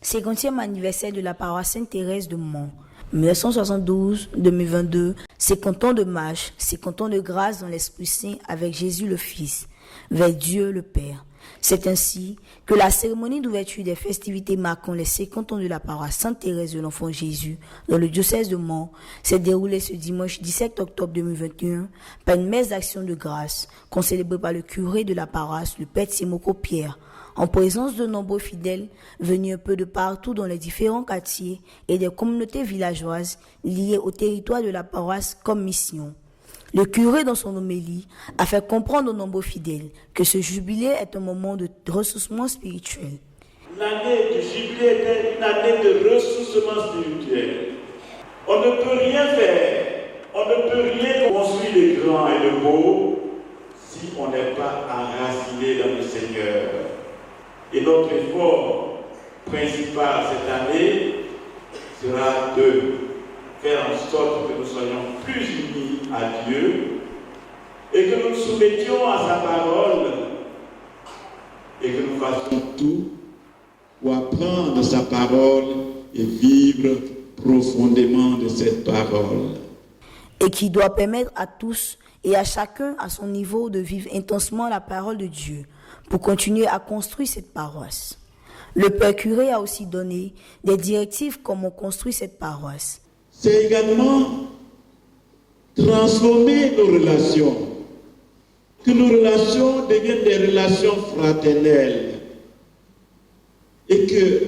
50e anniversaire de la paroisse Sainte-Thérèse de Mont. 1972-2022, 50 ans de marche, 50 ans de grâce dans l'Esprit Saint avec Jésus le Fils, vers Dieu le Père. C'est ainsi que la cérémonie d'ouverture des festivités marquant les 50 ans de la paroisse Sainte-Thérèse de l'Enfant Jésus dans le diocèse de Mont s'est déroulée ce dimanche 17 octobre 2021 par une messe d'action de grâce concélébrée par le curé de la paroisse, le Père Timoko Pierre, en présence de nombreux fidèles venus un peu de partout dans les différents quartiers et des communautés villageoises liées au territoire de la paroisse comme mission. Le curé, dans son homélie, a fait comprendre aux nombreux fidèles que ce jubilé est un moment de ressourcement spirituel. L'année du jubilé était une année de ressourcement spirituel. On ne peut rien faire, on ne peut rien construire de grand et de beau si on n'est pas enraciné dans le Seigneur. Et notre effort principal cette année sera de faire en sorte que nous soyons plus unis à Dieu et que nous nous soumettions à sa parole et que nous fassions tout pour apprendre sa parole et vivre profondément de cette parole. Et qui doit permettre à tous et à chacun à son niveau de vivre intensement la parole de Dieu pour continuer à construire cette paroisse. Le Père curé a aussi donné des directives comment construire cette paroisse. C'est également transformer nos relations, que nos relations deviennent des relations fraternelles et que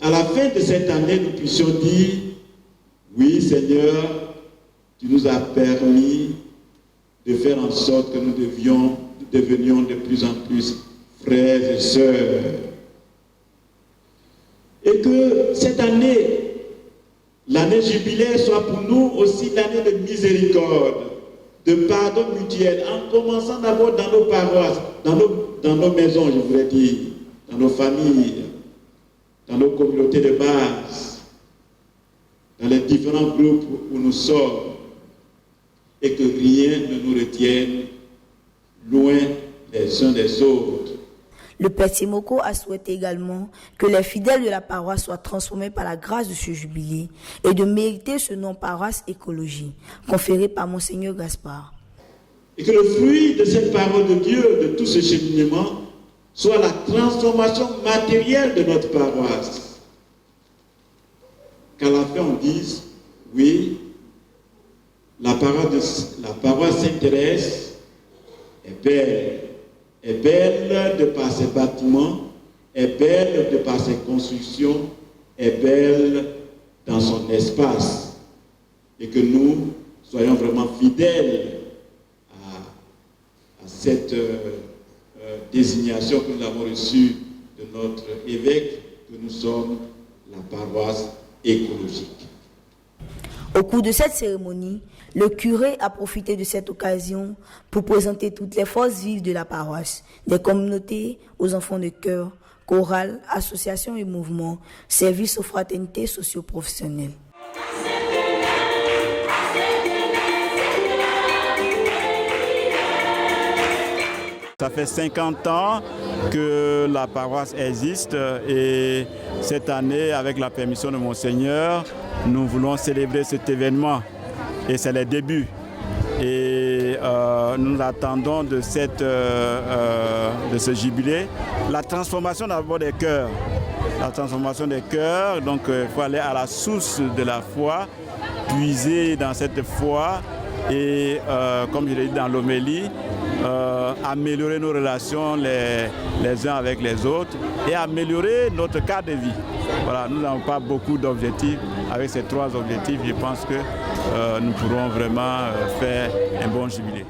à la fin de cette année, nous puissions dire, oui Seigneur, tu nous as permis de faire en sorte que nous devenions de plus en plus frères et sœurs. Et que cette année, l'année jubilaire soit pour nous aussi l'année de miséricorde, de pardon mutuel, en commençant d'abord dans nos paroisses, dans nos maisons, je voudrais dire, dans nos familles, dans nos communautés de base, dans les différents groupes où nous sommes, et que rien ne nous retienne loin les uns des autres. Le Père Timoko a souhaité également que les fidèles de la paroisse soient transformés par la grâce de ce jubilé et de mériter ce nom paroisse écologie, conféré par Monseigneur Gaspard. Et que le fruit de cette parole de Dieu, de tout ce cheminement, soit la transformation matérielle de notre paroisse. Qu'à la fin on dise, oui, la paroisse Sainte-Thérèse est belle de par ses bâtiments, est belle de par ses constructions, est belle dans son espace. Et que nous soyons vraiment fidèles à cette désignation que nous avons reçue de notre évêque, que nous sommes la paroisse écologique. Au cours de cette cérémonie, le curé a profité de cette occasion pour présenter toutes les forces vives de la paroisse, des communautés aux enfants de chœur, chorales, associations et mouvements, services aux fraternités socio-professionnelles. Ça fait 50 ans que la paroisse existe et cette année, avec la permission de Monseigneur, nous voulons célébrer cet événement et c'est le début. Et nous attendons de ce jubilé la transformation d'abord des cœurs. La transformation des cœurs, donc il faut aller à la source de la foi, puiser dans cette foi et comme je l'ai dit dans l'homélie, améliorer nos relations les uns avec les autres et améliorer notre cadre de vie. Voilà, nous n'avons pas beaucoup d'objectifs. Avec ces 3 objectifs, je pense que nous pourrons vraiment faire un bon jubilé.